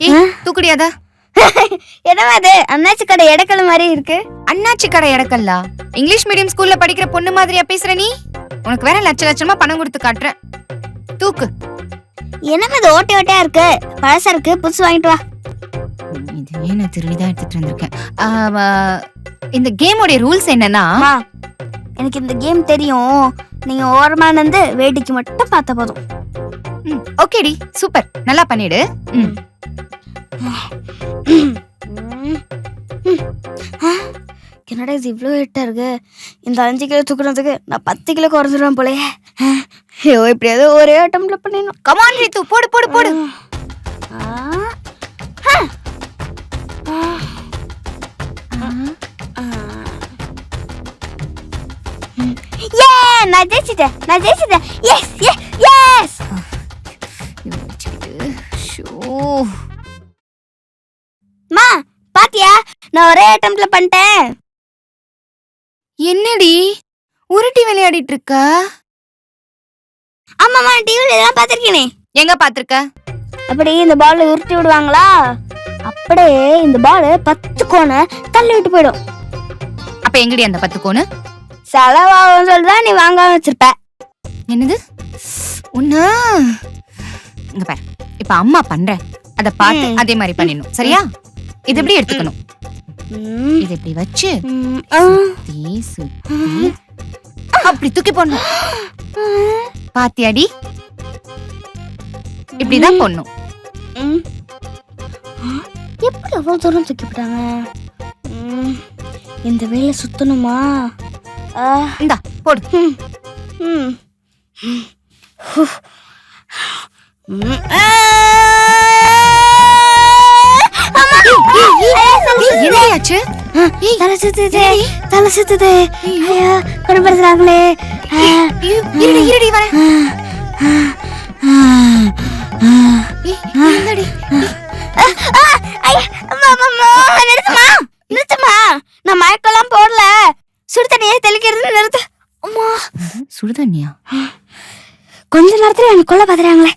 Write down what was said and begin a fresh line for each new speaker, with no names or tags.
ஏய் தூக்குடியாதா?
என்னமா அது அண்ணாச்சி கடை எடக்கல் மாதிரி இருக்கு?
அண்ணாச்சி கடை எடக்கல்லா? இங்கிலீஷ் மீடியம் ஸ்கூல்ல படிக்கிற பொண்ணு மாதிரியா பேசுற நீ? உனக்கு வேற லட்ச லட்சமா பணம் கொடுத்து காட்டுறேன். தூக்கு.
என்னமா இது ஓட்டை ஓட்டையா இருக்கு? பழசா இருக்கு, புதுசு வாங்கிட்டு வா.
இதே நான் திருடிதான் எடுத்துட்டு வந்திருக்கேன். இந்த கேமோட ரூல்ஸ் என்னன்னா,
எனக்கு இந்த கேம் தெரியும். நீங்க ஓரமா வந்து வேடிக்கை மட்டும் பார்த்தா போதும்.
ஓகேடி, சூப்பர், நல்லா பண்ணிடு.
என்னடா இது இவ்வளோ ஹிட்டா இருக்கு? இந்த 5 கிலோ தூக்குறதுக்கு நான் 10 கிலோ குறைஞ்சிருவேன் போலயே. ஐயோ, எப்படியாவது ஒரே அட்டம்ல பண்ணிடணும்.
கமான் ரீத்து, போடு போடு போடு.
நான் ஜெயிச்சிட்டேன். S S S. மா பாத்தியா, நான் ஒரே அட்டம்ல பண்ணிட்டேன்.
என்னடி உருட்டி விளையாடிட்டு இருக்க?
ஆமாமா, டிவில இதெல்லாம் பாத்திருக்கேனே.
எங்க பாத்திருக்க?
அப்படி இந்த பால் உருட்டி விடுவாங்களா, அப்படியே இந்த பால் 10 கோணை தள்ளி விட்டு போயிடும்.
அப்ப எங்கடி அந்த 10 கோணு?
செலவாகும் சொல்லிதான் நீ வாங்காம வச்சிருப்ப.
என்னது உன்ன? இங்க பாரு, இப்ப அம்மா பண்ற அத பார்த்து அதே மாதிரி பண்ணிடணும், சரியா? இது எப்படி எடுத்துக்கணும்? இது இப்படி வச்சு சுத்தி அப்படி தூக்கி போடணும். பாத்தியாடி? இப்படிதான் போடணும்.
எப்படி அவ்வளவு தூரம் தூக்கி போட்டாங்க? இந்த வேலை சுத்தணுமா?
இந்தா போடு. என்னையாச்சு?
தலை சுத்துது. கடுப்படுத்துறாங்களே.
இருடி வரேன்.
நிறுத்துமா, நான் மயக்கெல்லாம் போடல. சுடு தண்ணியே தெளிக்கிறது நிறுத்து. அம்மா,
சுடு தண்ணியா?
கொஞ்ச நேரத்துல எனக்கு கொல்ல பாத்துறாங்களே.